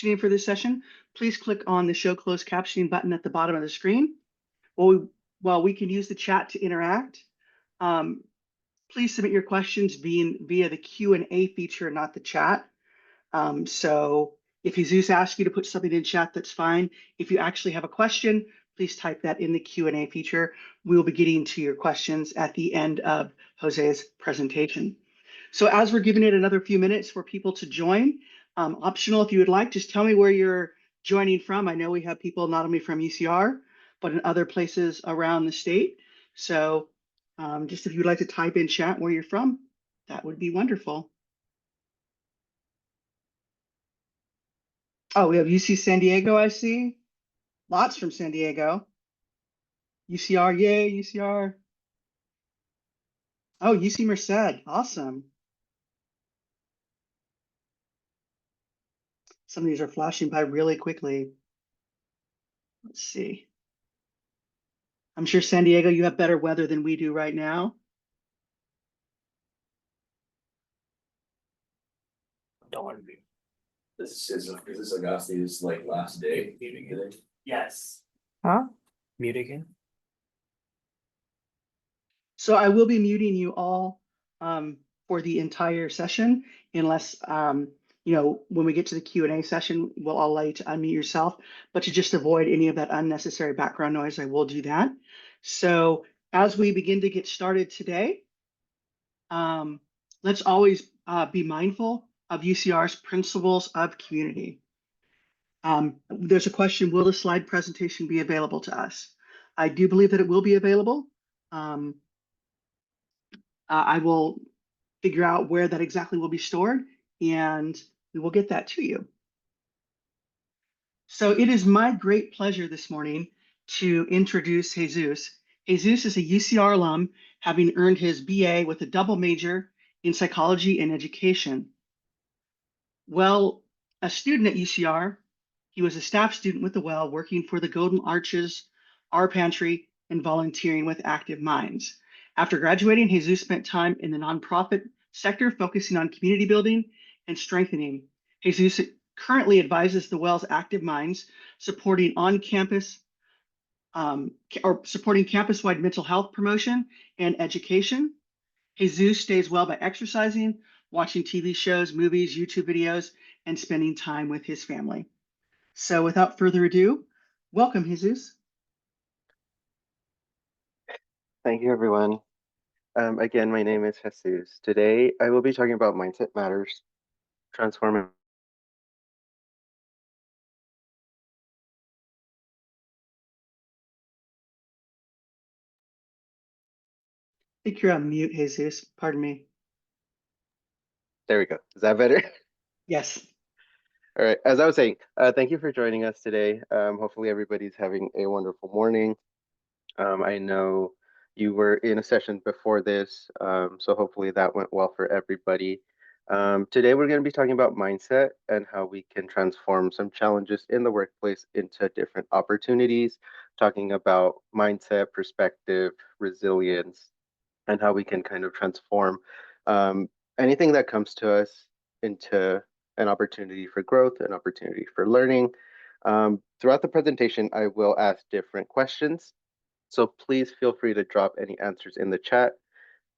For this session, please click on the show closed captioning button at the bottom of the screen. While we can use the chat to interact, please submit your questions via the Q&A feature, not the chat. So if Jesus asks you to put something in chat, that's fine. If you actually have a question, please type that in the Q&A feature. We will be getting to your questions at the end of Jose's presentation. So as we're giving it another few minutes for people to join, optional if you would like, just tell me where you're joining from. I know we have people not only from UCR, but in other places around the state. So just if you'd like to type in chat where you're from, that would be wonderful. Oh, we have UC San Diego, I see. Lots from San Diego. UCR, yay, UCR. Oh, UC Merced, awesome. Some of these are flashing by really quickly. Let's see. I'm sure San Diego, you have better weather than we do right now. Don't want to be. This is Augustine's like last day meeting today? Yes. Huh? Mute again? So I will be muting you all for the entire session, unless when we get to the Q&A session, we'll all allow you to unmute yourself. But to just avoid any of that unnecessary background noise, I will do that. So as we begin to get started today, let's always be mindful of UCR's principles of community. There's a question, will the slide presentation be available to us? I do believe that it will be available. I will figure out where that exactly will be stored, and we will get that to you. So it is my great pleasure this morning to introduce Jesus. Jesus is a UCR alum, having earned his BA with a double major in psychology and education. Well, a student at UCR, he was a staff student with the Well, working for the Golden Arches, Our Pantry, and volunteering with Active Minds. After graduating, Jesus spent time in the nonprofit sector, focusing on community building and strengthening. Jesus currently advises the Well's Active Minds, supporting on-campus supporting campus-wide mental health promotion and education. Jesus stays well by exercising, watching TV shows, movies, YouTube videos, and spending time with his family. So without further ado, welcome, Jesus. Thank you, everyone. Again, my name is Jesus. Today, I will be talking about Mindset Matters, transforming. I think you're on mute, Jesus. Pardon me. There we go. Is that better? Yes. All right. As I was saying, thank you for joining us today. Hopefully, everybody's having a wonderful morning. I know you were in a session before this, so hopefully that went well for everybody. Today, we're going to be talking about mindset and how we can transform some challenges in the workplace into different opportunities, talking about mindset, perspective, resilience, and how we can kind of transform anything that comes to us into an opportunity for growth, an opportunity for learning. Throughout the presentation, I will ask different questions. So please feel free to drop any answers in the chat.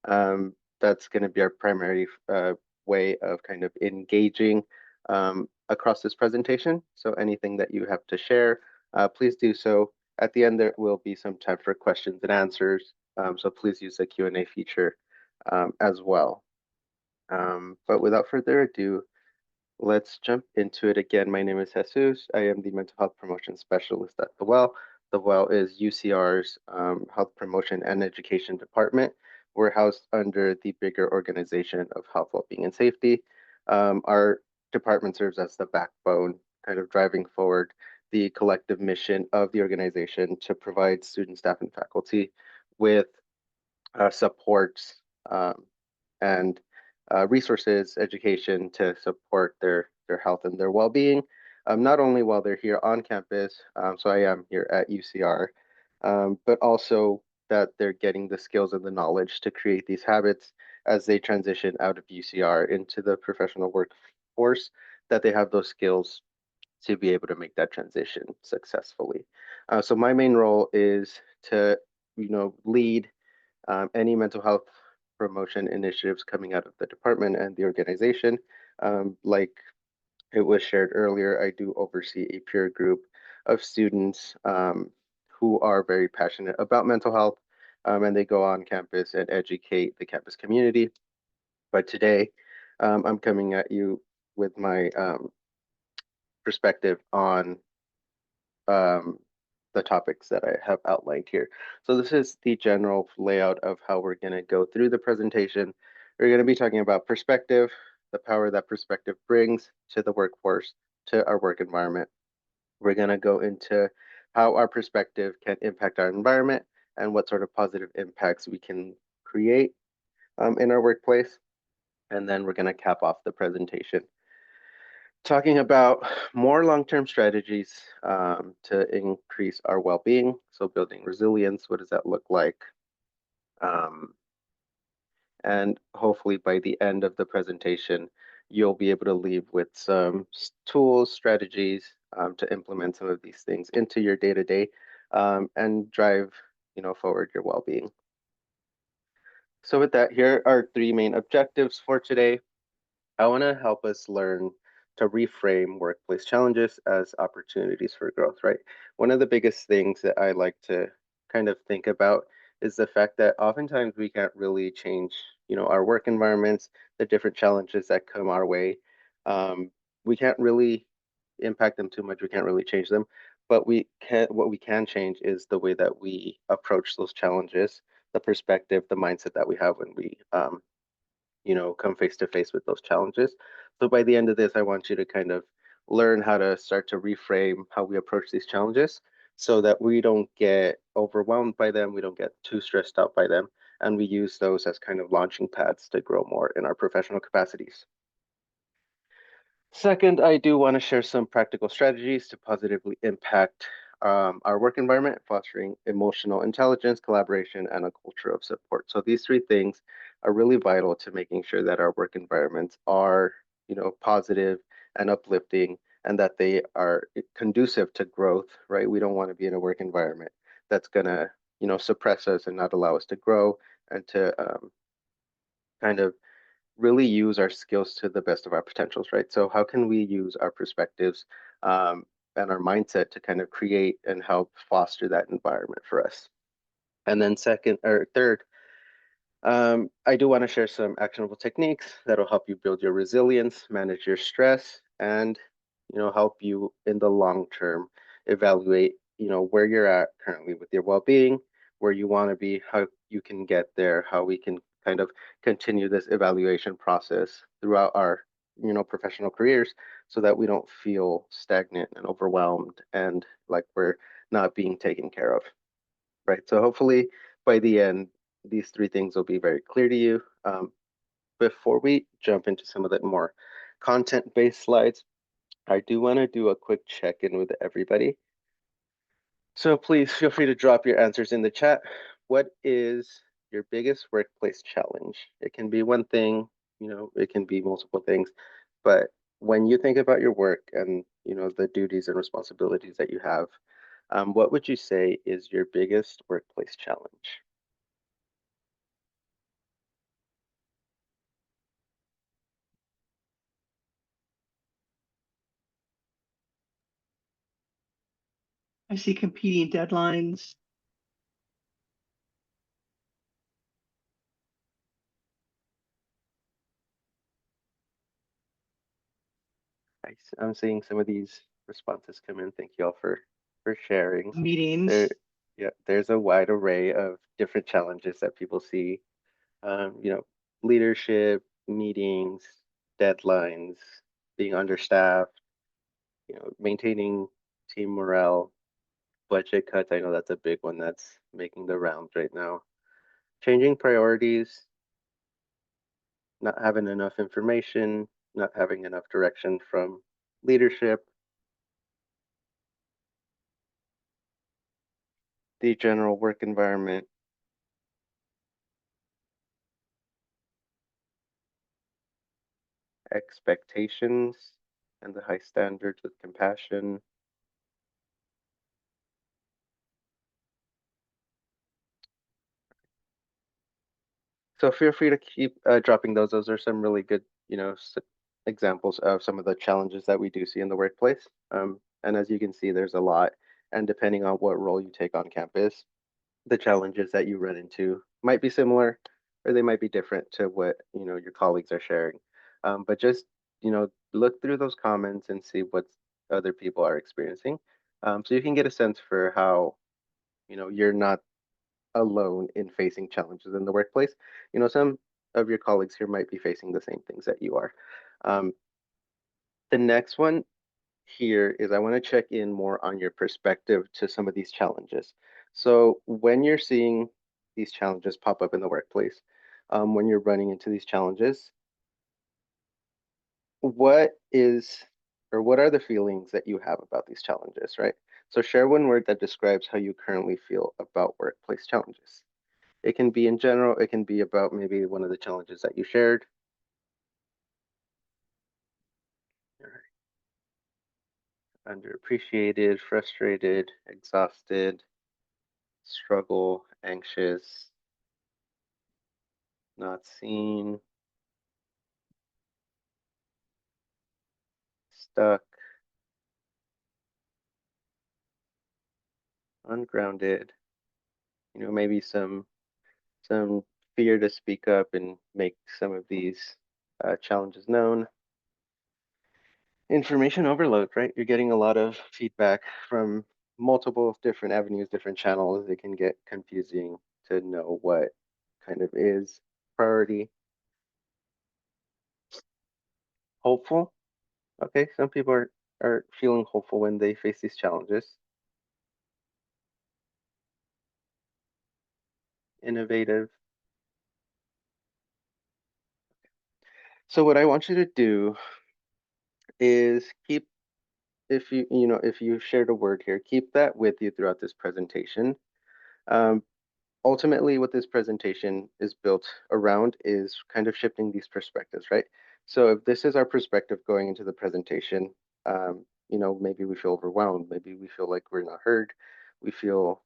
That's going to be our primary way of kind of engaging across this presentation. So anything that you have to share, please do so. At the end, there will be some time for questions and answers. So please use the Q&A feature as well. But without further ado, let's jump into it again. My name is Jesus. I am the Mental Health Promotion Specialist at The Well. The Well is UCR's Health Promotion and Education Department. We're housed under the bigger organization of Health, Wellbeing, and Safety. Our department serves as the backbone, kind of driving forward the collective mission of the organization to provide student, staff, and faculty with supports and resources, education to support their health and their well-being, not only while they're here on campus, so I am here at UCR, but also that they're getting the skills and the knowledge to create these habits as they transition out of UCR into the professional workforce, that they have those skills to be able to make that transition successfully. So my main role is to, lead any mental health promotion initiatives coming out of the department and the organization. Like it was shared earlier, I do oversee a peer group of students who are very passionate about mental health, and they go on campus and educate the campus community. But today, I'm coming at you with my perspective on um, the topics that I have outlined here. So this is the general layout of how we're going to go through the presentation. We're going to be talking about perspective, the power that perspective brings to the workforce, to our work environment. We're going to go into how our perspective can impact our environment and what sort of positive impacts we can create in our workplace. And then we're going to cap off the presentation talking about more long-term strategies to increase our well-being. So building resilience, what does that look like? Um, and hopefully by the end of the presentation, you'll be able to leave with some tools, strategies to implement some of these things into your day-to-day and drive, forward your well-being. So with that, here are three main objectives for today. I want to help us learn to reframe workplace challenges as opportunities for growth, right? One of the biggest things that I like to kind of think about is the fact that oftentimes we can't really change, our work environments, the different challenges that come our way. Um, we can't really impact them too much. We can't really change them, but what we can change is the way that we approach those challenges, the perspective, the mindset that we have when we come face to face with those challenges. So by the end of this, I want you to kind of learn how to start to reframe how we approach these challenges so that we don't get overwhelmed by them, we don't get too stressed out by them, and we use those as kind of launching pads to grow more in our professional capacities. Second, I do want to share some practical strategies to positively impact our work environment, fostering emotional intelligence, collaboration, and a culture of support. So these three things are really vital to making sure that our work environments are, positive and uplifting, and that they are conducive to growth, right? We don't want to be in a work environment that's gonna, suppress us and not allow us to grow and to kind of really use our skills to the best of our potentials, right? So how can we use our perspectives and our mindset to kind of create and help foster that environment for us? And then second or third, I do want to share some actionable techniques that'll help you build your resilience, manage your stress, and help you in the long term evaluate where you're at currently with your well-being, where you want to be, how you can get there, how we can kind of continue this evaluation process throughout our professional careers so that we don't feel stagnant and overwhelmed and like we're not being taken care of, right? So hopefully by the end, these three things will be very clear to you. Before we jump into some of the more content-based slides, I do want to do a quick check-in with everybody. So please feel free to drop your answers in the chat. What is your biggest workplace challenge? It can be one thing, it can be multiple things, but when you think about your work and the duties and responsibilities that you have, what would you say is your biggest workplace challenge? I see competing deadlines. I'm seeing some of these responses come in. Thank you all for sharing. Meetings. There, yeah, there's a wide array of different challenges that people see. Leadership, meetings, deadlines, being understaffed, maintaining team morale, budget cuts. I know that's a big one that's making the rounds right now. Changing priorities, not having enough information, not having enough direction from leadership, the general work environment, expectations, and the high standards with compassion. So feel free to keep dropping those. Those are some really good, examples of some of the challenges that we do see in the workplace. And as you can see, there's a lot. And depending on what role you take on campus, the challenges that you run into might be similar or they might be different to what, your colleagues are sharing. But just, look through those comments and see what other people are experiencing. So you can get a sense for how, you're not alone in facing challenges in the workplace. Some of your colleagues here might be facing the same things that you are. Um, the next one here is I want to check in more on your perspective to some of these challenges. So when you're seeing these challenges pop up in the workplace, when you're running into these challenges, what is or what are the feelings that you have about these challenges, right? So share one word that describes how you currently feel about workplace challenges. It can be in general, it can be about maybe one of the challenges that you shared. All right. Underappreciated, frustrated, exhausted, struggle, anxious, not seen, stuck, ungrounded, maybe some fear to speak up and make some of these challenges known. Information overload, right? You're getting a lot of feedback from multiple different avenues, different channels. It can get confusing to know what kind of is priority. Hopeful. Okay, some people are feeling hopeful when they face these challenges. Innovative. So what I want you to do is keep, if you shared a word here, keep that with you throughout this presentation. Um, Ultimately, what this presentation is built around is kind of shifting these perspectives, right? So if this is our perspective going into the presentation, maybe we feel overwhelmed, maybe we feel like we're not heard, we feel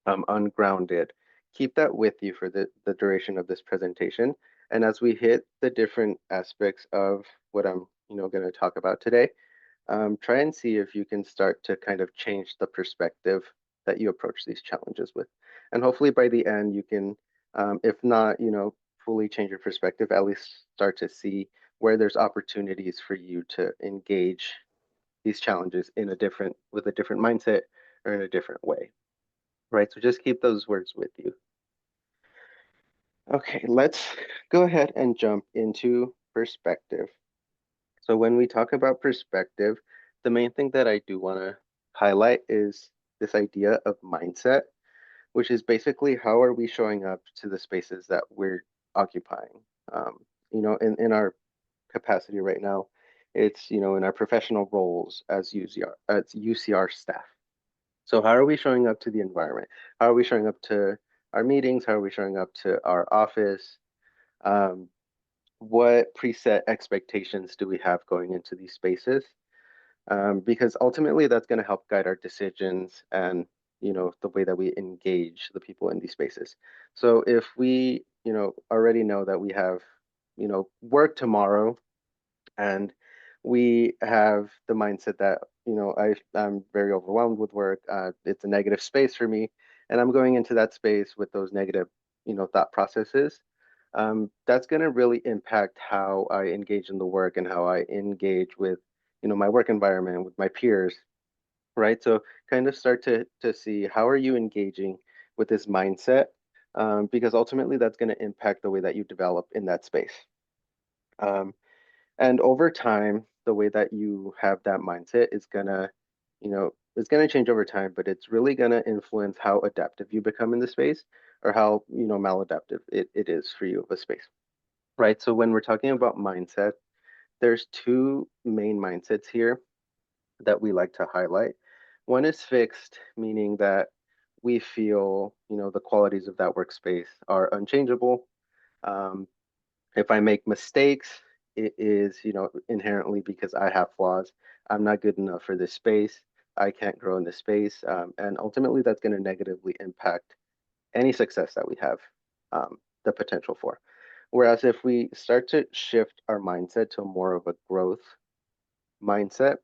ungrounded. Keep that with you for the duration of this presentation. And as we hit the different aspects of what I'm, going to talk about today, try and see if you can start to kind of change the perspective that you approach these challenges with. And hopefully by the end, you can, if not, fully change your perspective, at least start to see where there's opportunities for you to engage these challenges with a different mindset or in a different way, right? So just keep those words with you. Okay, let's go ahead and jump into perspective. So when we talk about perspective, the main thing that I do want to highlight is this idea of mindset, which is basically how are we showing up to the spaces that we're occupying. In our capacity right now, it's, in our professional roles as UCR staff. So how are we showing up to the environment? How are we showing up to our meetings? How are we showing up to our office? Um, what preset expectations do we have going into these spaces? Because ultimately that's going to help guide our decisions and the way that we engage the people in these spaces. So if we already know that we have work tomorrow and we have the mindset that I'm very overwhelmed with work, it's a negative space for me, and I'm going into that space with those negative thought processes. That's going to really impact how I engage in the work and how I engage with my work environment, with my peers, right? So kind of start to see how are you engaging with this mindset, because ultimately that's going to impact the way that you develop in that space. And over time, the way that you have that mindset is gonna, it's gonna change over time, but it's really gonna influence how adaptive you become in the space or how, maladaptive it is for you of a space, right? So when we're talking about mindset, there's two main mindsets here that we like to highlight. One is fixed, meaning that we feel, the qualities of that workspace are unchangeable. Um, if I make mistakes, it is, inherently because I have flaws. I'm not good enough for this space. I can't grow in this space. And ultimately, that's going to negatively impact any success that we have the potential for. Whereas if we start to shift our mindset to more of a growth mindset,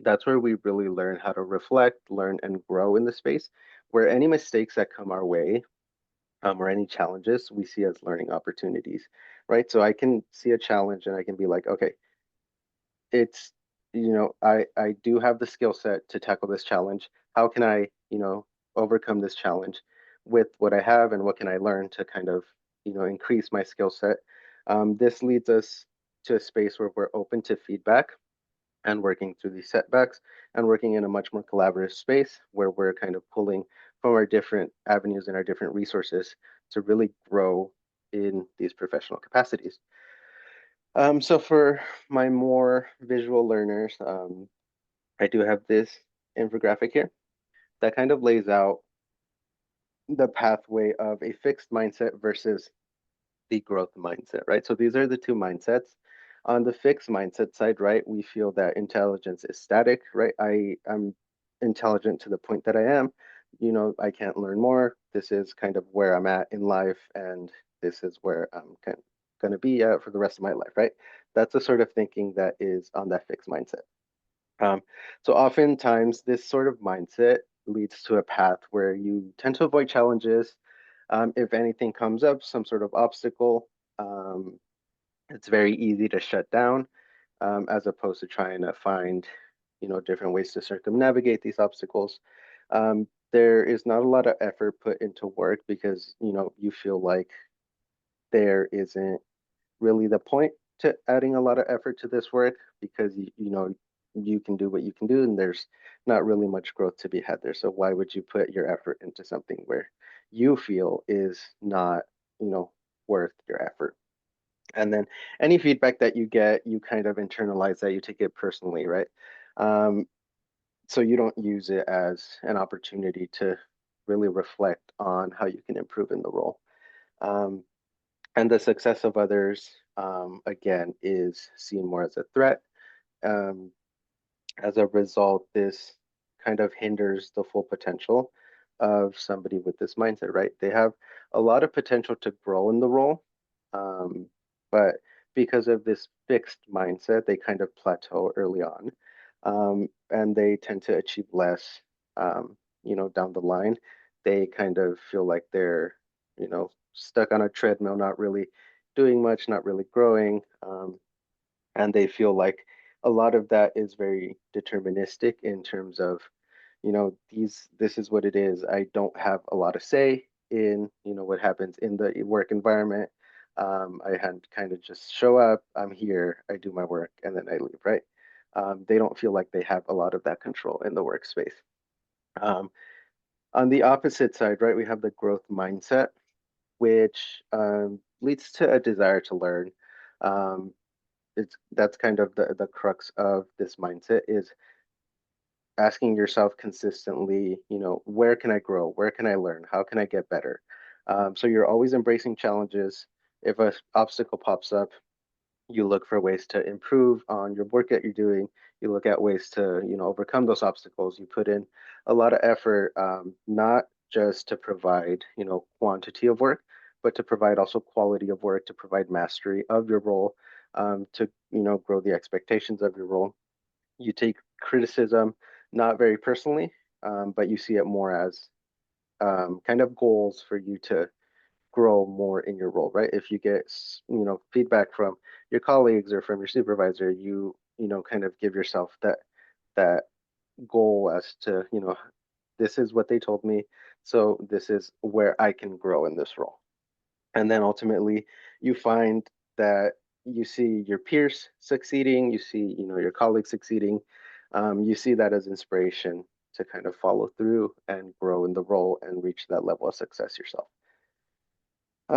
that's where we really learn how to reflect, learn, and grow in the space, where any mistakes that come our way, or any challenges we see as learning opportunities, right? So I can see a challenge and I can be like, okay, it's, I do have the skill set to tackle this challenge. How can I, overcome this challenge with what I have, and what can I learn to kind of, increase my skill set? This leads us to a space where we're open to feedback and working through these setbacks, and working in a much more collaborative space where we're kind of pulling from our different avenues and our different resources to really grow in these professional capacities. So for my more visual learners, I do have this infographic here that kind of lays out the pathway of a fixed mindset versus the growth mindset, right? So these are the two mindsets. On the fixed mindset side, right, we feel that intelligence is static, right? I'm intelligent to the point that I am. I can't learn more. This is kind of where I'm at in life, and this is where I'm going to be at for the rest of my life, right? That's the sort of thinking that is on that fixed mindset. Um, so oftentimes, this sort of mindset leads to a path where you tend to avoid challenges. If anything comes up, some sort of obstacle, um, it's very easy to shut down, as opposed to trying to find, different ways to circumnavigate these obstacles. There is not a lot of effort put into work because, you feel like there isn't really the point to adding a lot of effort to this work, because you can do what you can do, and there's not really much growth to be had there. So why would you put your effort into something where you feel is not, worth your effort? And then any feedback that you get, you kind of internalize that, you take it personally, right? um, so you don't use it as an opportunity to really reflect on how you can improve in the role. um, and the success of others, again, is seen more as a threat. Um, as a result, this kind of hinders the full potential of somebody with this mindset, right? They have a lot of potential to grow in the role, um, but because of this fixed mindset, they kind of plateau early on, and they tend to achieve less, down the line. They kind of feel like they're, stuck on a treadmill, not really doing much, not really growing. And they feel like a lot of that is very deterministic in terms of, this is what it is. I don't have a lot of say in, what happens in the work environment. I had kind of just show up, I'm here, I do my work, and then I leave, right? They don't feel like they have a lot of that control in the workspace. um, on the opposite side, right, we have the growth mindset, which leads to a desire to learn. um, that's kind of the crux of this mindset, is asking yourself consistently, where can I grow? Where can I learn? How can I get better? So you're always embracing challenges. If a obstacle pops up, you look for ways to improve on your work that you're doing. You look at ways to, overcome those obstacles. You put in a lot of effort, not just to provide, quantity of work, but to provide also quality of work, to provide mastery of your role, to, grow the expectations of your role. You take criticism not very personally, but you see it more as, kind of goals for you to grow more in your role, right? If you get, feedback from your colleagues or from your supervisor, kind of give yourself that goal as to, this is what they told me, so this is where I can grow in this role. And then ultimately, you find that you see your peers succeeding, you see, your colleagues succeeding, you see that as inspiration to kind of follow through and grow in the role and reach that level of success yourself.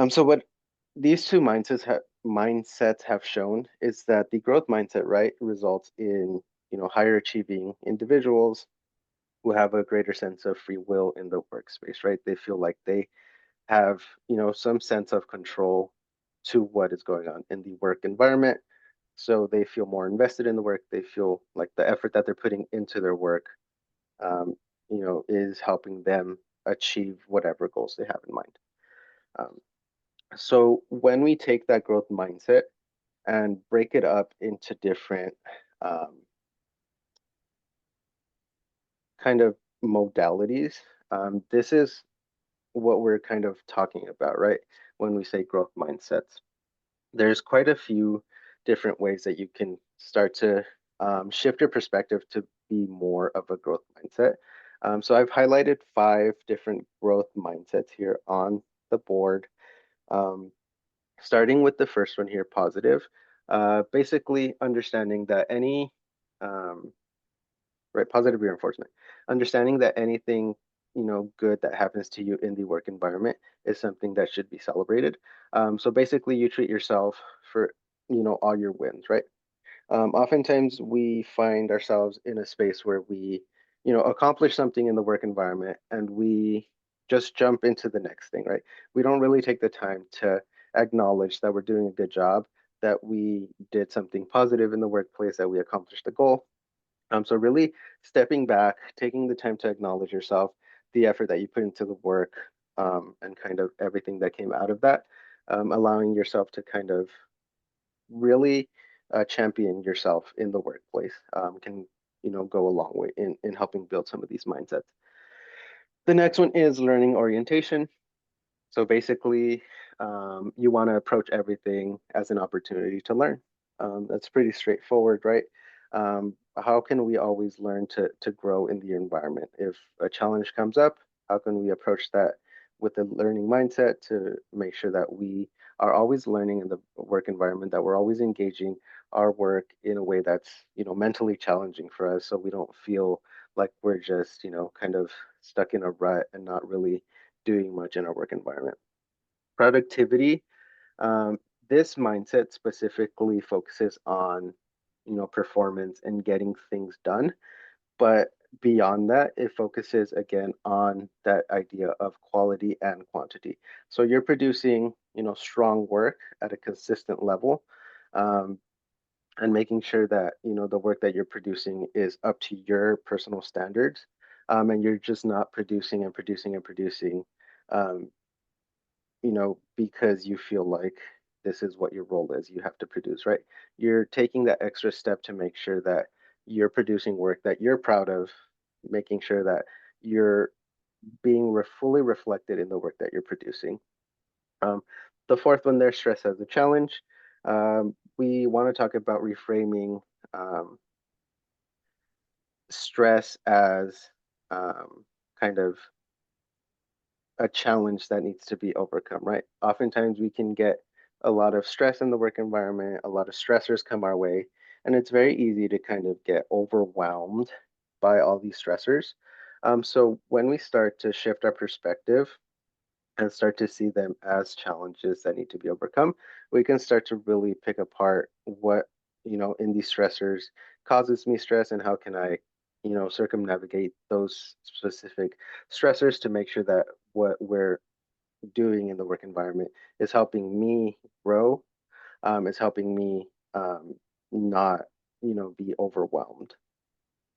So what these two mindsets have shown is that the growth mindset, right, results in, higher achieving individuals who have a greater sense of free will in the workspace, right? They feel like they have, some sense of control to what is going on in the work environment. so they feel more invested in the work. They feel like the effort that they're putting into their work, um, is helping them achieve whatever goals they have in mind. Um, so when we take that growth mindset and break it up into different um, kind of modalities, this is what we're kind of talking about, right? When we say growth mindsets, there's quite a few different ways that you can start to shift your perspective to be more of a growth mindset. So I've highlighted 5 different growth mindsets here on the board. Um, Starting with the first one here, positive. Basically understanding that um, right, positive reinforcement. Understanding that anything, good that happens to you in the work environment is something that should be celebrated. So basically you treat yourself for, all your wins, right? Oftentimes we find ourselves in a space where we, accomplish something in the work environment and we just jump into the next thing, right? We don't really take the time to acknowledge that we're doing a good job, that we did something positive in the workplace, that we accomplished a goal. So really stepping back, taking the time to acknowledge yourself, the effort that you put into the work, and kind of everything that came out of that, allowing yourself to kind of really champion yourself in the workplace, can go a long way in helping build some of these mindsets. The next one is learning orientation. So basically, you want to approach everything as an opportunity to learn. That's pretty straightforward, right? How can we always learn to grow in the environment? If a challenge comes up, how can we approach that with a learning mindset to make sure that we are always learning in the work environment, that we're always engaging our work in a way that's, mentally challenging for us, so we don't feel like we're just, kind of stuck in a rut and not really doing much in our work environment. Productivity, um, this mindset specifically focuses on, performance and getting things done. But beyond that, it focuses again on that idea of quality and quantity. So you're producing, strong work at a consistent level. Um, and making sure that the work that you're producing is up to your personal standards, and you're just not producing and producing and producing, um, because you feel like this is what your role is. You have to produce, right? You're taking that extra step to make sure that you're producing work that you're proud of, making sure that you're being fully reflected in the work that you're producing. Um, the fourth one there, stress as a challenge. We want to talk about reframing um, stress as kind of a challenge that needs to be overcome, right? Oftentimes we can get a lot of stress in the work environment, a lot of stressors come our way, and it's very easy to kind of get overwhelmed by all these stressors. So when we start to shift our perspective and start to see them as challenges that need to be overcome, we can start to really pick apart what, in these stressors causes me stress and how can I, circumnavigate those specific stressors to make sure that what we're doing in the work environment is helping me grow, is helping me not, be overwhelmed.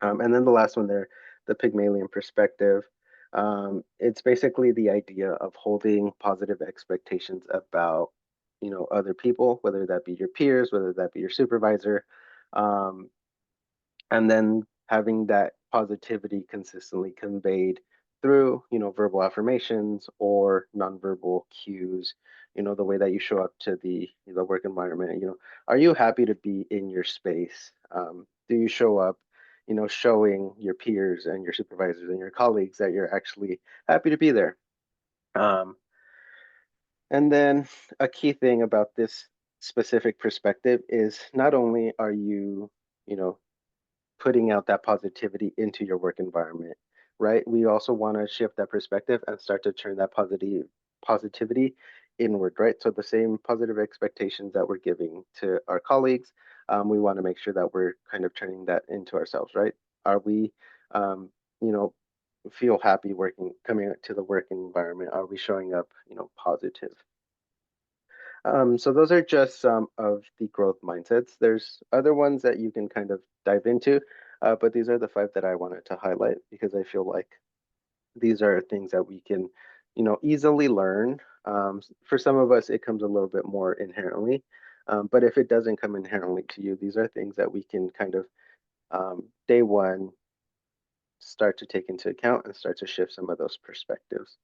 And then the last one there, the Pygmalion perspective. It's basically the idea of holding positive expectations about, other people, whether that be your peers, whether that be your supervisor, um, and then having that positivity consistently conveyed through, verbal affirmations or nonverbal cues, the way that you show up to the work environment. Are you happy to be in your space? Do you show up, showing your peers and your supervisors and your colleagues that you're actually happy to be there? um, and then a key thing about this specific perspective is not only are you, you know putting out that positivity into your work environment, right? We also want to shift that perspective and start to turn that positivity inward, right? So the same positive expectations that we're giving to our colleagues, we want to make sure that we're kind of turning that into ourselves, right? Are we, um, you know, feel happy working, coming to the work environment? Are we showing up, positive? So those are just some of the growth mindsets. There's other ones that you can kind of dive into, but these are the five that I wanted to highlight because I feel like these are things that we can, easily learn. For some of us, it comes a little bit more inherently, but if it doesn't come inherently to you, these are things that we can kind of day one start to take into account and start to shift some of those perspectives.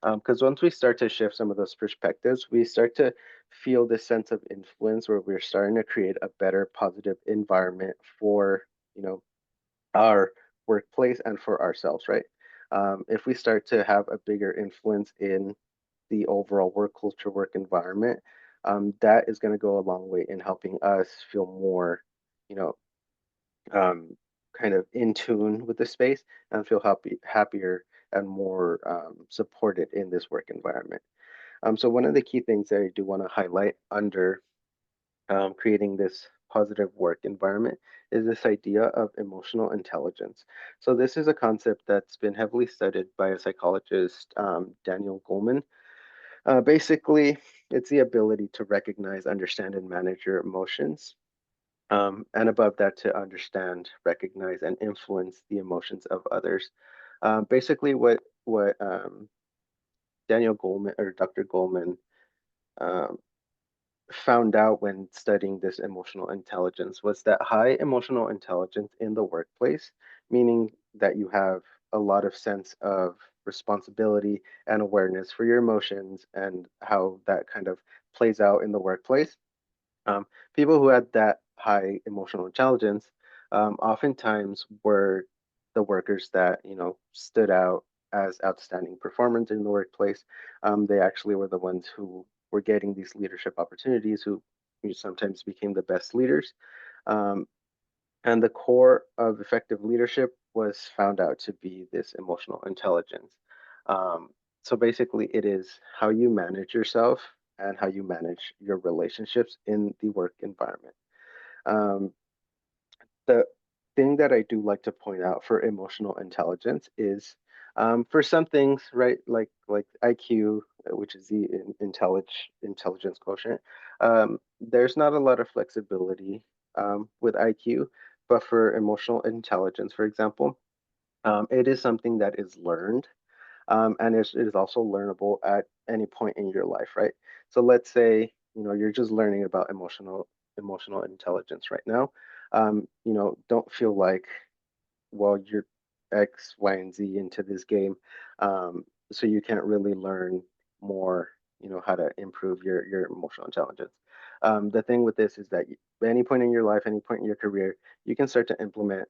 Because once we start to shift some of those perspectives, we start to feel this sense of influence where we're starting to create a better, positive environment for, you know, our workplace and for ourselves, right? If we start to have a bigger influence in the overall work culture, work environment, that is going to go a long way in helping us feel more, you know, um, kind of in tune with the space and feel happier and more supported in this work environment. So one of the key things that I do want to highlight under creating this positive work environment is this idea of emotional intelligence. So this is a concept that's been heavily studied by a psychologist, Daniel Goleman. Basically, it's the ability to recognize, understand, and manage your emotions, and above that, to understand, recognize, and influence the emotions of others. Basically, what Daniel Goleman or Dr. Goleman um, found out when studying this emotional intelligence was that high emotional intelligence in the workplace, meaning that you have a lot of sense of responsibility and awareness for your emotions and how that kind of plays out in the workplace. Um, People who had that high emotional intelligence oftentimes were the workers that stood out as outstanding performers in the workplace. They actually were the ones who were getting these leadership opportunities, who sometimes became the best leaders. Um, and the core of effective leadership was found out to be this emotional intelligence. Um, so basically, it is how you manage yourself and how you manage your relationships in the work environment. Um, the thing that I do like to point out for emotional intelligence is for some things, right, like IQ, which is the intelligence quotient. There's not a lot of flexibility with IQ, but for emotional intelligence, for example, it is something that is learned, and it is also learnable at any point in your life, right? So let's say you're just learning about emotional intelligence right now. Don't feel like, well, you're X, Y, and Z into this game, so you can't really learn more. How to improve your emotional intelligence. The thing with this is that at any point in your life, any point in your career, you can start to implement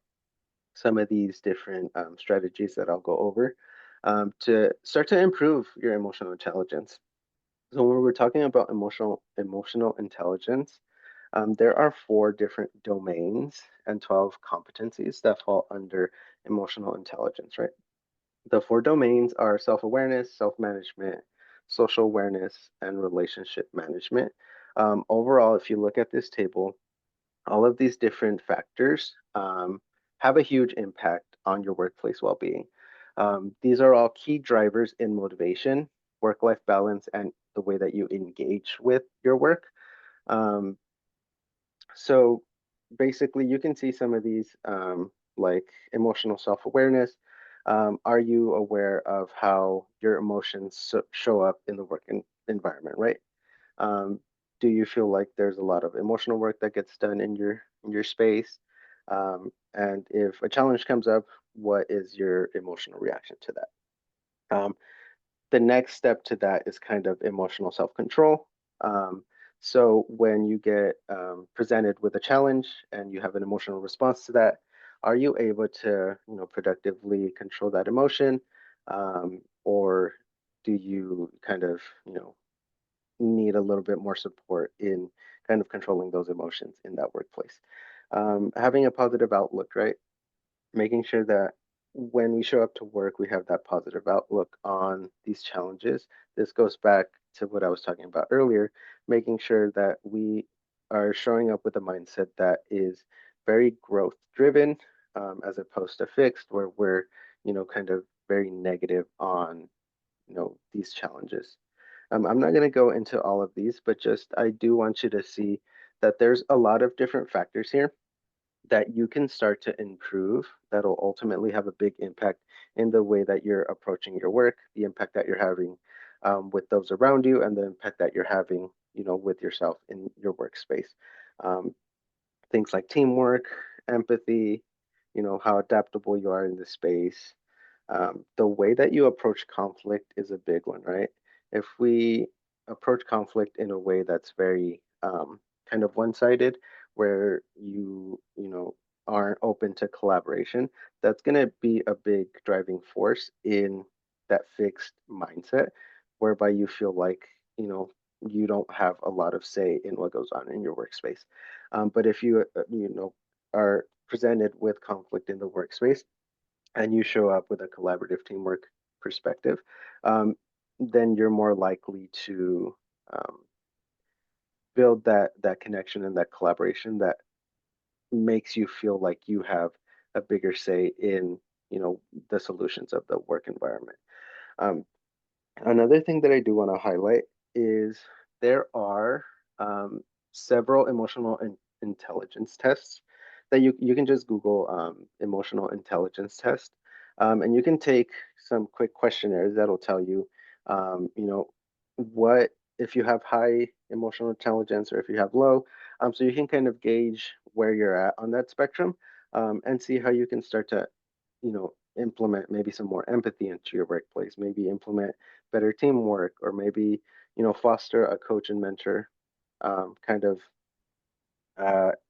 some of these different strategies that I'll go over to start to improve your emotional intelligence. So when we're talking about emotional intelligence, there are four different domains and 12 competencies that fall under emotional intelligence, right? The four domains are self-awareness, self-management, social awareness, and relationship management. Overall, if you look at this table, all of these different factors have a huge impact on your workplace well-being. These are all key drivers in motivation, work-life balance, and the way that you engage with your work. Um, so basically, you can see some of these like emotional self-awareness. Are you aware of how your emotions show up in the work environment, right? Um, do you feel like there's a lot of emotional work that gets done in your space? And if a challenge comes up, what is your emotional reaction to that? The next step to that is kind of emotional self-control. So when you get presented with a challenge and you have an emotional response to that, are you able to, productively control that emotion? Or do you kind of, need a little bit more support in kind of controlling those emotions in that workplace? Having a positive outlook, right? Making sure that when we show up to work, we have that positive outlook on these challenges. This goes back to what I was talking about earlier, making sure that we are showing up with a mindset that is very growth driven, as opposed to fixed, where we're, kind of very negative on, these challenges. I'm not going to go into all of these, but just I do want you to see that there's a lot of different factors here that you can start to improve that'll ultimately have a big impact in the way that you're approaching your work, the impact that you're having with those around you, and the impact that you're having, with yourself in your workspace. Um, Things like teamwork, empathy, how adaptable you are in the space. The way that you approach conflict is a big one, right? If we approach conflict in a way that's very kind of one-sided, where aren't open to collaboration, that's going to be a big driving force in that fixed mindset, whereby you feel like you don't have a lot of say in what goes on in your workspace. But if you are presented with conflict in the workspace and you show up with a collaborative teamwork perspective, um, then you're more likely to um, build that connection and that collaboration that makes you feel like you have a bigger say in the solutions of the work environment. Um, Another thing that I do want to highlight is there are several intelligence tests that you can just Google emotional intelligence test, and you can take some quick questionnaires that'll tell you, what if you have high emotional intelligence or if you have low, so you can kind of gauge where you're at on that spectrum, and see how you can start to implement maybe some more empathy into your workplace, maybe implement better teamwork, or maybe foster a coach and mentor kind of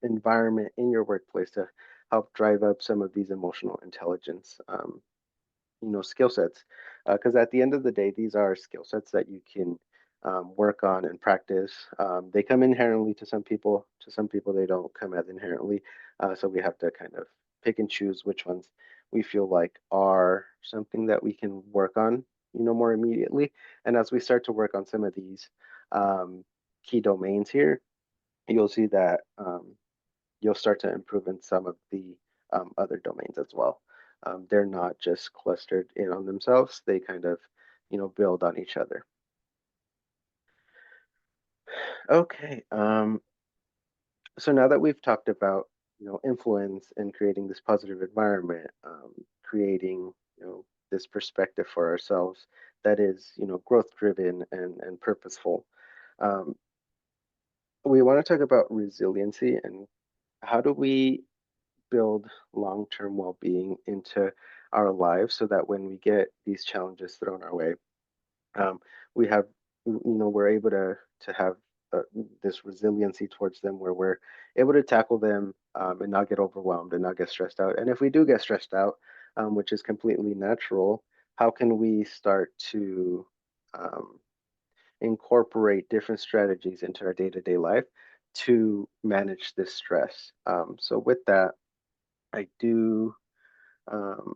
environment in your workplace to help drive up some of these emotional intelligence skill sets, because at the end of the day these are skill sets that you can work on and practice. They come inherently to some people they don't come as inherently, so we have to kind of pick and choose which ones we feel like are something that we can work on more immediately. And as we start to work on some of these key domains here, you'll see that you'll start to improve in some of the other domains as well. They're not just clustered in on themselves, they kind of build on each other. Okay, so now that we've talked about influence and creating this positive environment, creating this perspective for ourselves that is growth driven and purposeful, um, we want to talk about resiliency and how do we build long-term well-being into our lives so that when we get these challenges thrown our way, um, we have we're able to have this resiliency towards them where we're able to tackle them, and not get overwhelmed and not get stressed out. And if we do get stressed out, which is completely natural, how can we start to um, incorporate different strategies into our day-to-day life to manage this stress? So with that, I do um,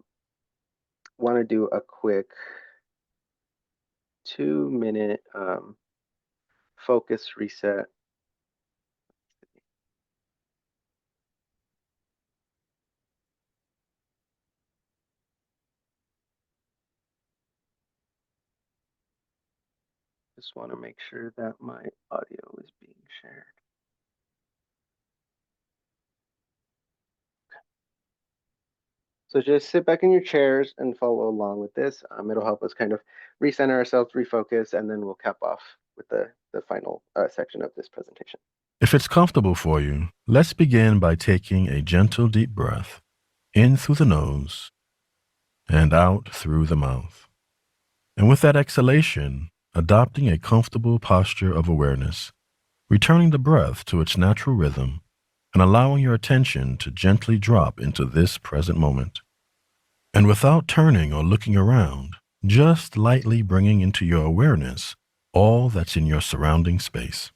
want to do a quick 2-minute focus reset. Just want to make sure that my audio is being shared. So just sit back in your chairs and follow along with this. It'll help us kind of recenter ourselves, refocus, and then we'll cap off with the final section of this presentation. If it's comfortable for you, let's begin by taking a gentle deep breath in through the nose and out through the mouth. And with that exhalation, adopting a comfortable posture of awareness, returning the breath to its natural rhythm, and allowing your attention to gently drop into this present moment. And without turning or looking around, just lightly bringing into your awareness all that's in your surrounding space.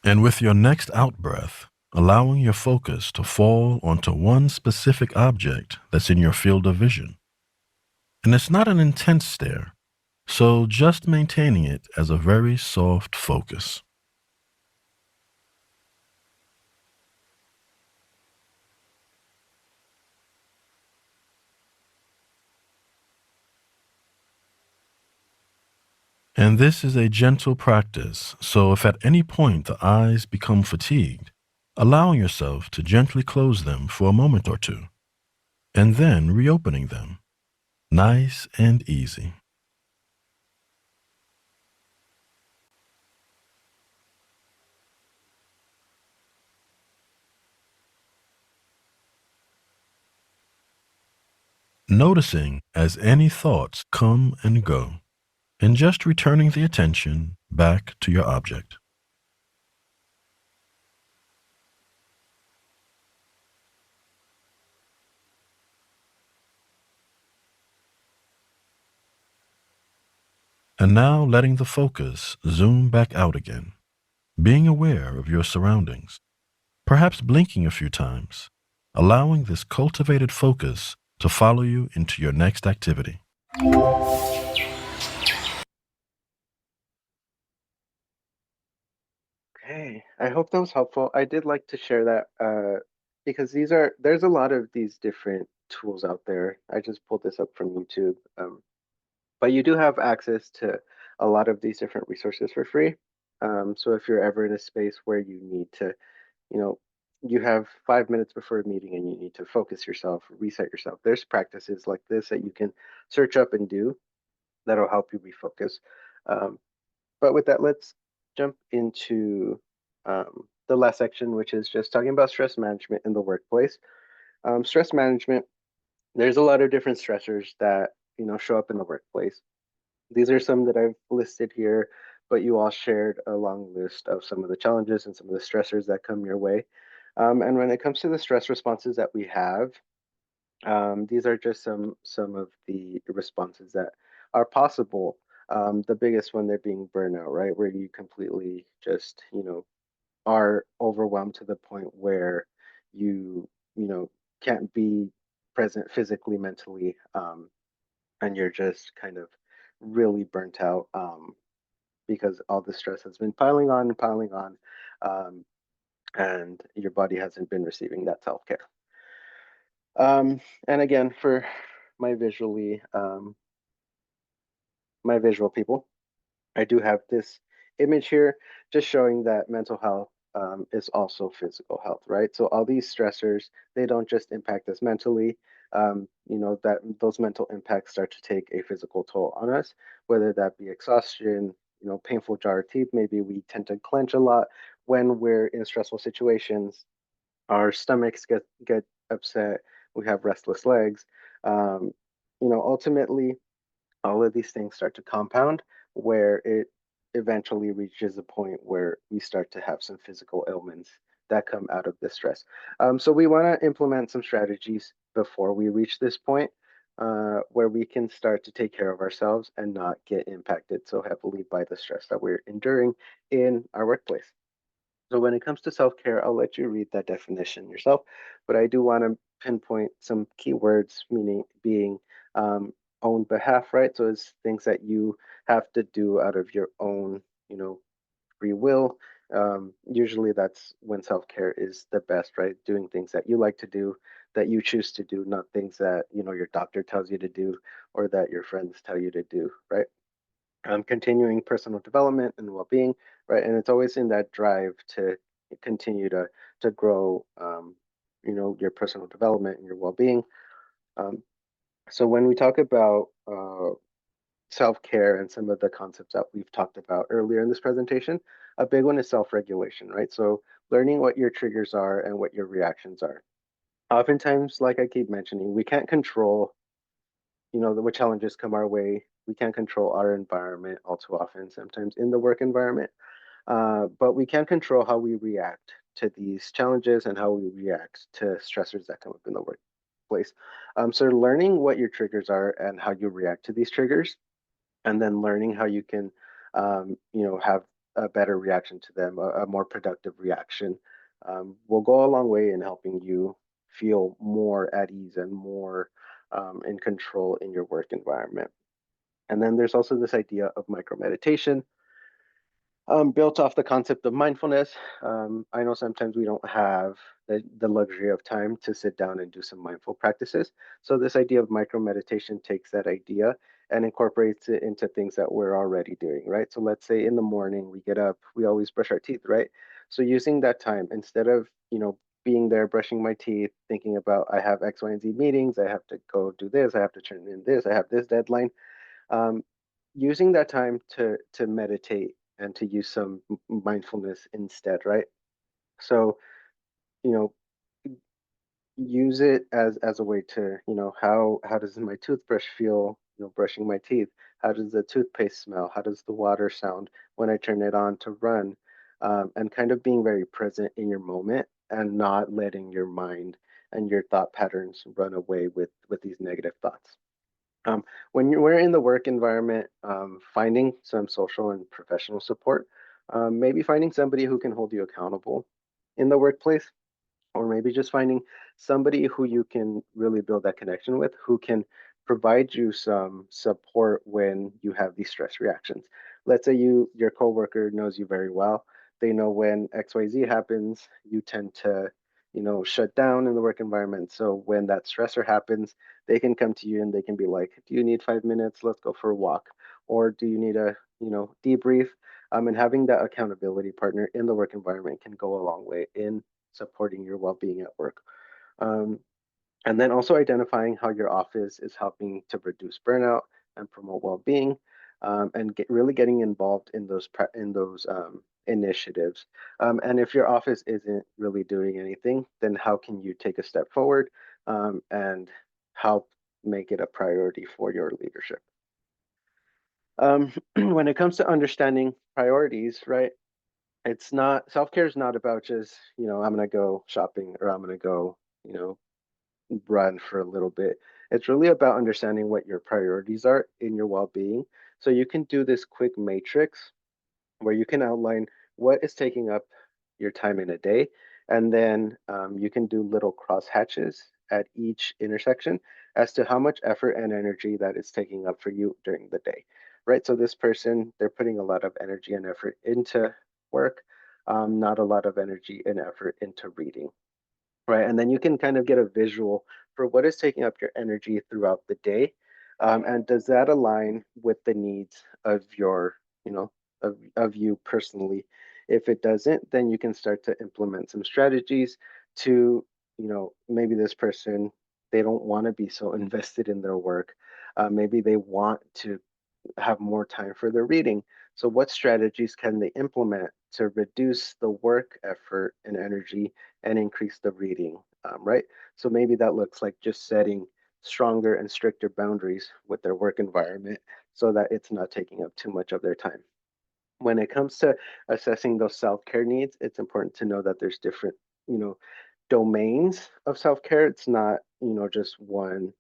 And with your next out breath, allowing your focus to fall onto one specific object that's in your field of vision. And it's not an intense stare, so just maintaining it as a very soft focus. And this is a gentle practice, so if at any point the eyes become fatigued, allowing yourself to gently close them for a moment or two, and then reopening them, nice and easy. Noticing as any thoughts come and go, and just returning the attention back to your object. And now letting the focus zoom back out again, being aware of your surroundings, perhaps blinking a few times, allowing this cultivated focus to follow you into your next activity. Okay, I hope that was helpful. I did like to share that because there's a lot of these different tools out there. I just pulled this up from YouTube. But you do have access to a lot of these different resources for free. So if you're ever in a space where you need to, you know, you have 5 minutes before a meeting and you need to focus yourself, reset yourself, there's practices like this that you can search up and do that'll help you refocus. Um, but with that, let's jump into the last section, which is just talking about stress management in the workplace. Stress management, there's a lot of different stressors that show up in the workplace. These are some that I've listed here, but you all shared a long list of some of the challenges and some of the stressors that come your way. And when it comes to the stress responses that we have, these are just some of the responses that are possible. The biggest one there being burnout, right? Where you completely just, are overwhelmed to the point where you can't be present physically, mentally, and you're just kind of really burnt out because all the stress has been piling on and piling on, um, and your body hasn't been receiving that self care. And again, for my visually, my visual people, I do have this image here just showing that mental health is also physical health, right? So all these stressors, they don't just impact us mentally. That those mental impacts start to take a physical toll on us, whether that be exhaustion, painful jaw or teeth. Maybe we tend to clench a lot when we're in stressful situations. Our stomachs get upset. We have restless legs. Um, ultimately, all of these things start to compound where it eventually reaches a point where we start to have some physical ailments that come out of this stress. So we want to implement some strategies before we reach this point where we can start to take care of ourselves and not get impacted so heavily by the stress that we're enduring in our workplace. So when it comes to self-care, I'll let you read that definition yourself, but I do want to pinpoint some keywords, meaning being um, own behalf, right? So it's things that you have to do out of your own, free will. Usually that's when self-care is the best, right? Doing things that you like to do, that you choose to do, not things that, your doctor tells you to do or that your friends tell you to do, right? Continuing personal development and well-being, right? And it's always in that drive to continue to grow, your personal development and your well-being. Um, so when we talk about self-care and some of the concepts that we've talked about earlier in this presentation, a big one is self-regulation, right? So learning what your triggers are and what your reactions are. Oftentimes, like I keep mentioning, we can't control what challenges come our way. We can't control our environment all too often, sometimes in the work environment, but we can control how we react to these challenges and how we react to stressors that come up in the workplace. So learning what your triggers are and how you react to these triggers, and then learning how you can, have a better reaction to them, a more productive reaction, will go a long way in helping you feel more at ease and more in control in your work environment. And then there's also this idea of micro meditation, built off the concept of mindfulness. I know sometimes we don't have the luxury of time to sit down and do some mindful practices. So this idea of micro meditation takes that idea and incorporates it into things that we're already doing, right? So let's say in the morning we get up, we always brush our teeth, right? So using that time instead of, being there brushing my teeth, thinking about I have X, Y, and Z meetings, I have to go do this, I have to turn in this, I have this deadline. Um, Using that time to meditate and to use some mindfulness instead, right? So, you know, use it as a way to, how does my toothbrush feel, brushing my teeth? How does the toothpaste smell? How does the water sound when I turn it on to run? And kind of being very present in your moment and not letting your mind and your thought patterns run away with these negative thoughts. When we're in the work environment, finding some social and professional support, maybe finding somebody who can hold you accountable in the workplace, or maybe just finding somebody who you can really build that connection with, who can provide you some support when you have these stress reactions. Let's say your coworker knows you very well. They know when XYZ happens, you tend to, shut down in the work environment. So when that stressor happens, they can come to you and they can be like, "Do you need 5 minutes? Let's go for a walk." Or do you need a, debrief? And having that accountability partner in the work environment can go a long way in supporting your well-being at work. Um, and then also identifying how your office is helping to reduce burnout and promote well-being, and really getting involved in those initiatives. And if your office isn't really doing anything, then how can you take a step forward and help make it a priority for your leadership? When it comes to understanding priorities, right? It's not self-care is not about just, I'm gonna go shopping or I'm gonna go, you know, run for a little bit. It's really about understanding what your priorities are in your well-being. So you can do this quick matrix where you can outline what is taking up your time in a day, and then you can do little cross hatches at each intersection as to how much effort and energy that is taking up for you during the day, right? So this person, they're putting a lot of energy and effort into work, not a lot of energy and effort into reading, right? And then you can kind of get a visual for what is taking up your energy throughout the day. And does that align with the needs of your, of you personally? If it doesn't, then you can start to implement some strategies to, maybe this person, they don't want to be so invested in their work. Maybe they want to have more time for their reading. So, what strategies can they implement to reduce the work effort and energy and increase the reading, right? So, maybe that looks like just setting stronger and stricter boundaries with their work environment so that it's not taking up too much of their time. When it comes to assessing those self-care needs, it's important to know that there's different, you know, domains of self-care. It's not, just one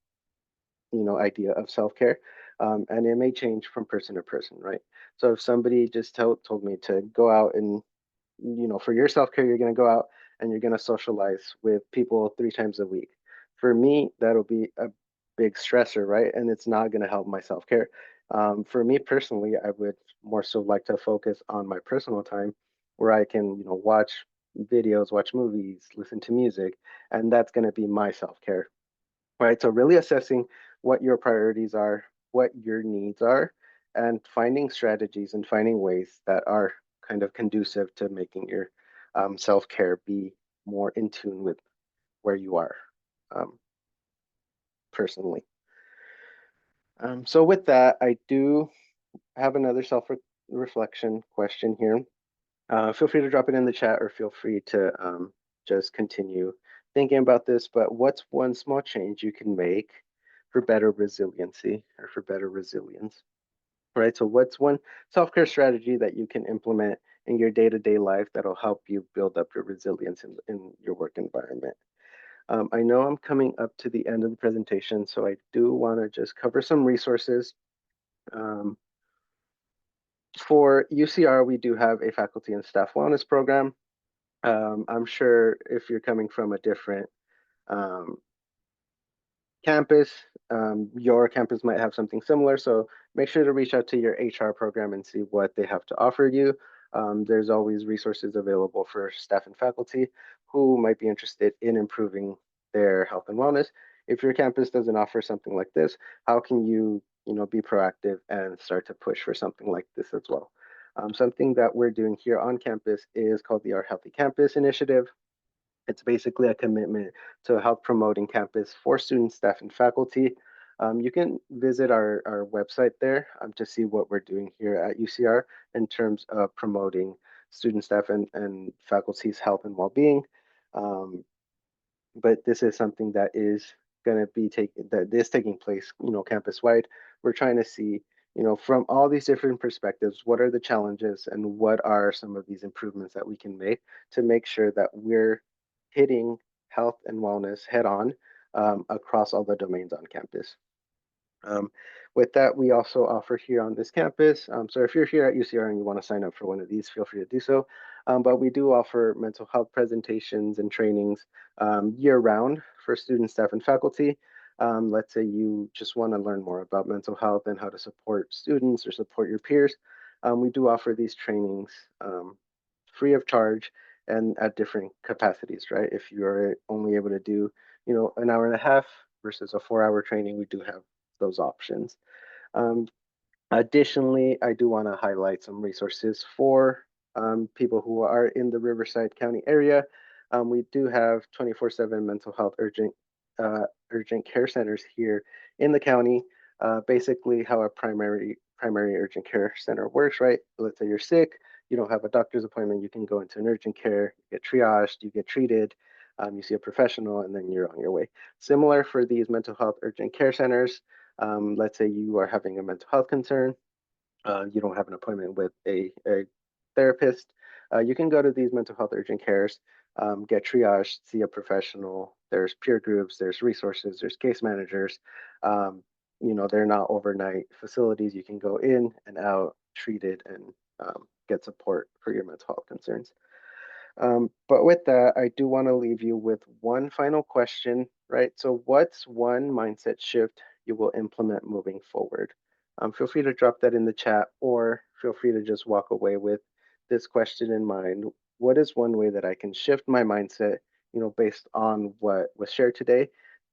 idea of self-care, and it may change from person to person, right? So if somebody just told me to go out and, for your self-care, you're going to go out and you're going to socialize with people 3 times a week. For me, that'll be a big stressor, right? And it's not going to help my self-care. For me personally, I would more so like to focus on my personal time where I can, watch videos, watch movies, listen to music, and that's going to be my self-care, right? So really assessing what your priorities are, what your needs are, and finding strategies and finding ways that are kind of conducive to making your self-care be more in tune with where you are um, personally. So with that, I do have another self-reflection question here. Feel free to drop it in the chat or feel free to just continue thinking about this. But what's one small change you can make for better resiliency or for better resilience? Right. So, what's one self care strategy that you can implement in your day to day life that'll help you build up your resilience in your work environment? I know I'm coming up to the end of the presentation, so I do want to just cover some resources. Um, for UCR, we do have a faculty and staff wellness program. I'm sure if you're coming from a different um, campus, your campus might have something similar. So make sure to reach out to your HR program and see what they have to offer you. There's always resources available for staff and faculty who might be interested in improving their health and wellness. If your campus doesn't offer something like this, how can you be proactive and start to push for something like this as well. Something that we're doing here on campus is called the Our Healthy Campus Initiative. It's basically a commitment to health promoting campus for students, staff, and faculty. You can visit our website there to see what we're doing here at UCR in terms of promoting student, staff, and faculty's health and well-being. But this is something that is going to be taking place, campus wide. We're trying to see, from all these different perspectives, what are the challenges and what are some of these improvements that we can make to make sure that we're hitting health and wellness head on across all the domains on campus. With that, we also offer here on this campus. So if you're here at UCR and you want to sign up for one of these, feel free to do so. But we do offer mental health presentations and trainings year round for students, staff, and faculty. Let's say you just want to learn more about mental health and how to support students or support your peers. We do offer these trainings free of charge and at different capacities, right? If you're only able to do, an hour and a half versus a 4-hour training, we do have those options. Um, Additionally, I do want to highlight some resources for people who are in the Riverside County area. We do have 24/7 mental health urgent care centers here in the county. Basically, how a primary urgent care center works, right? Let's say you're sick, you don't have a doctor's appointment, you can go into an urgent care, you get triaged, you get treated, you see a professional, and then you're on your way. Similar for these mental health urgent care centers. Let's say you are having a mental health concern, you don't have an appointment with a therapist, you can go to these mental health urgent cares, get triaged, see a professional. There's peer groups, there's resources, there's case managers. They're not overnight facilities. You can go in and out, treated, and get support for your mental health concerns. But with that, I do want to leave you with one final question, right? So what's one mindset shift you will implement moving forward? Feel free to drop that in the chat or feel free to just walk away with this question in mind. What is one way that I can shift my mindset, based on what was shared today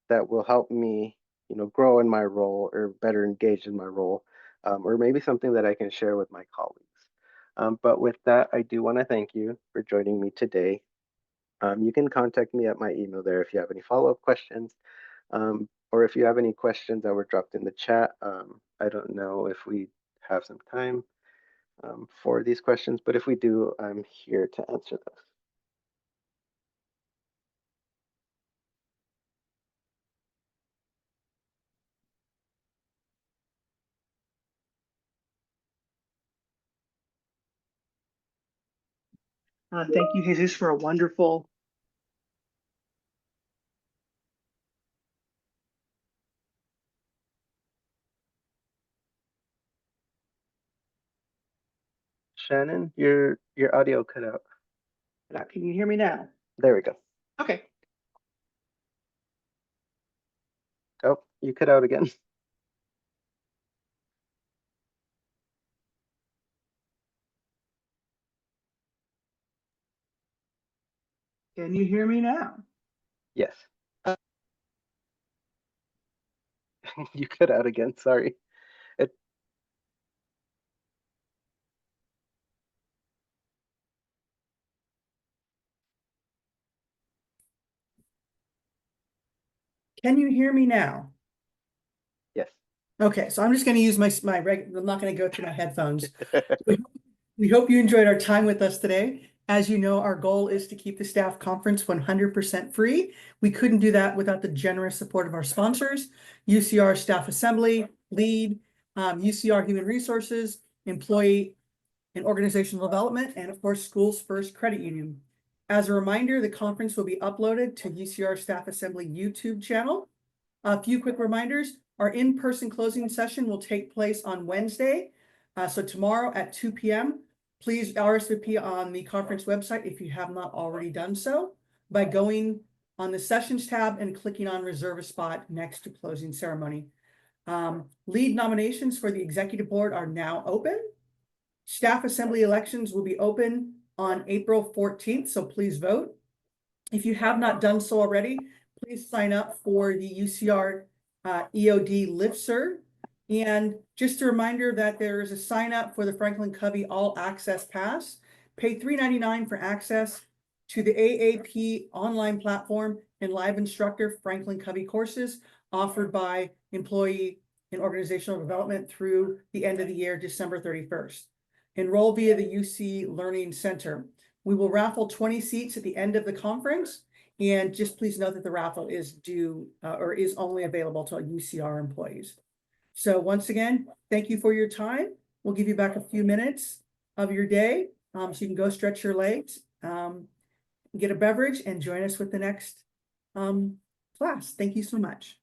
that will help me, grow in my role or better engage in my role, or maybe something that I can share with my colleagues. But with that, I do want to thank you for joining me today. You can contact me at my email there if you have any follow-up questions, or if you have any questions that were dropped in the chat. I don't know if we have some time for these questions, but if we do, I'm here to answer those. Thank you, Jesus, for a wonderful. Shannon, your audio cut out. Can you hear me now? There we go. Okay. Oh, you cut out again. Can you hear me now? Yes. You cut out again. Sorry. Can you hear me now? Yes. Okay, so I'm just going to use my regular. I'm not going to go through my headphones. We hope you enjoyed our time with us today. As you know, our goal is to keep the staff conference 100% free. We couldn't do that without the generous support of our sponsors, UCR Staff Assembly, LEAD, UCR Human Resources, Employee and Organizational Development, and of course, Schools First Credit Union. As a reminder, the conference will be uploaded to UCR Staff Assembly YouTube channel. A few quick reminders. Our in-person closing session will take place on Wednesday. So tomorrow at 2 p.m. Please RSVP on the conference website if you have not already done so by going on the sessions tab and clicking on reserve a spot next to closing ceremony. Lead nominations for the executive board are now open. Staff assembly elections will be open on April 14th, so please vote. If you have not done so already, please sign up for the UCR EOD listserv And just a reminder that there is a sign up for the Franklin Covey All Access Pass. Pay $3.99 for access to the AAP online platform and live instructor Franklin Covey courses offered by Employee and Organizational Development through the end of the year, December 31st. Enroll via the UC Learning Center. We will raffle 20 seats at the end of the conference. And just please note that the raffle is due or is only available to UCR employees. So once again, thank you for your time. We'll give you back a few minutes of your day so you can go stretch your legs, get a beverage, and join us with the next class. Thank you so much.